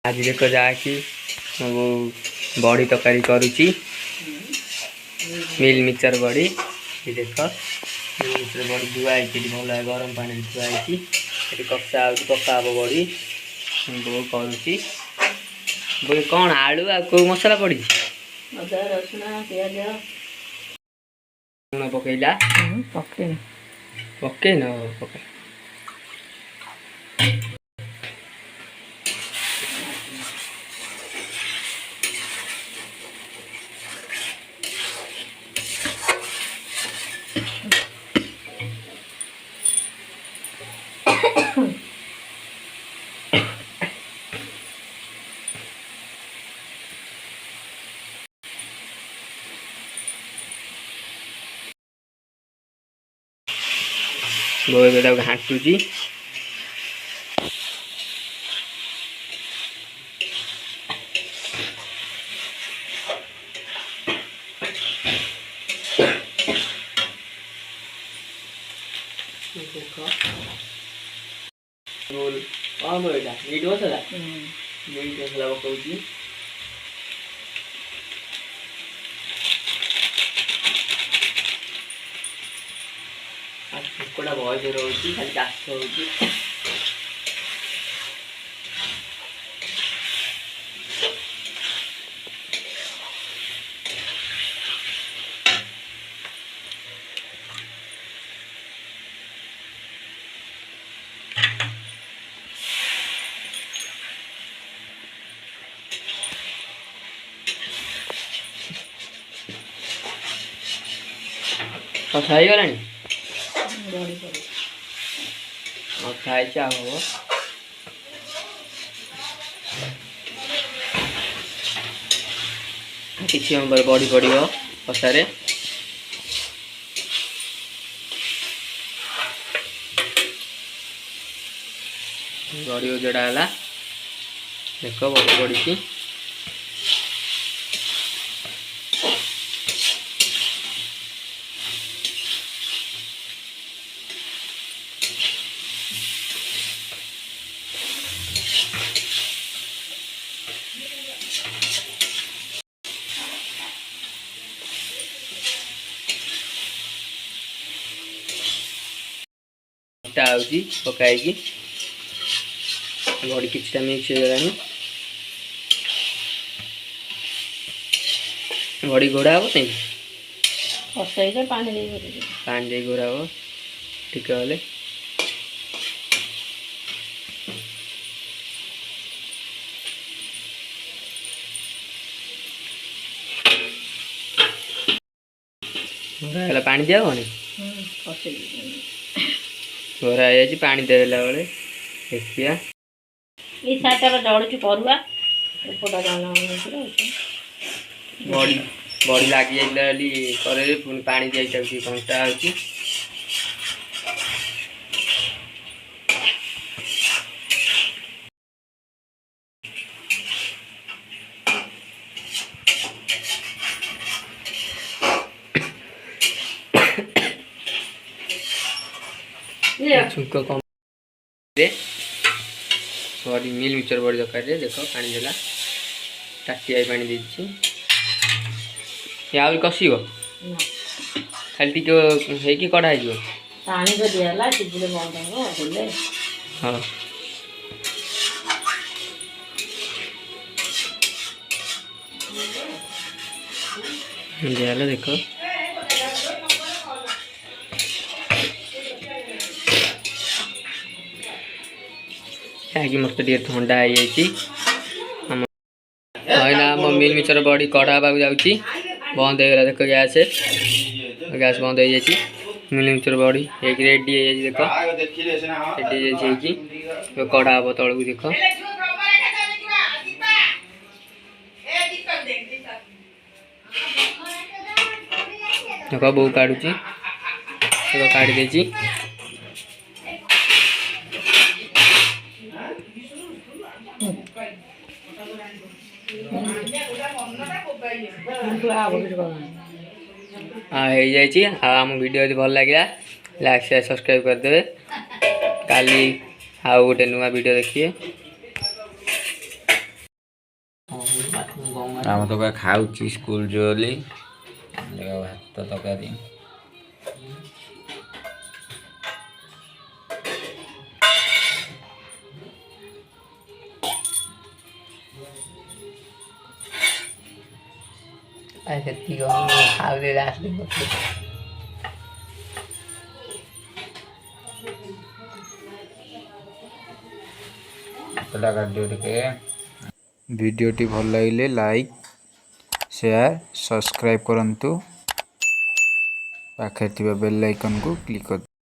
आज देख जाकि बड़ी तरकारी करुच्ची मिल मिक्सचर बड़ी ये देख मिल मिक्सचर बड़ी धुआई भल गरम पानी धुआई कषा कषा हम बड़ी बो करुच्ची बो कौन आलू आ को मसला पड़ी अदा रसुण प्याज लुण पकईला पकई न पकई बहुत घाटुची रोल मीट मसला पकाउची कुकुड़ा भय रोचे खाली चाष हो खाई गला खाई हम किसी हम बड़ी पड़ो कषार बड़ी जोड़ा है देख बड़ी पड़ी पकाई बड़ी किछटा मिक्स हो गलानी बड़ी घोड़ा हम नहीं पानी दे घोड़ा हम ठीक है घोड़ा पानी दिया नहीं घोरा है पानी देला बेले देखिया ये साटा डड़ुची परुआ बड़ी बड़ी लगी जाइली करे पुणी पानी दी जाऊँगी कंटा होची छुक कम बड़ी मिल मिक्सचर बड़ी दरकार देख पानी देला टाटी आई पानी दीची आहुरी कषिब खाली टी कढ़ा पानी तो दिला सिझिले बंद हो हाँ दिला देख कि मत ठंडा हो जाम मिल मिक्सचर बड़ी कढ़ा बाबू जाऊँगी बंद हो गला देख गैस गैस बंद हो जाए मिल मिक्सचर बड़ी एक रेडी हो देख रेडी कढ़ा हम तलू देख देख बो काढ़ुची काढ़ी देची हाँ हो जाए आम वीडियो भल लगे लाइक शेयर सब्सक्राइब करदे काली आउ गोटे नुआ वीडियो देखिए। ଆମ ତ ଖାଉଛି ସ୍କୁଲ ଯିବ ବୋଲି ଭାତ ତରକାରୀ ସେତିକି ଖାଉଥିଲି ଲାଷ୍ଟ भिडियोटी भल लगे लाइक शेयर सब्सक्राइब करंतु पाखे बेल आइकन को क्लिक कर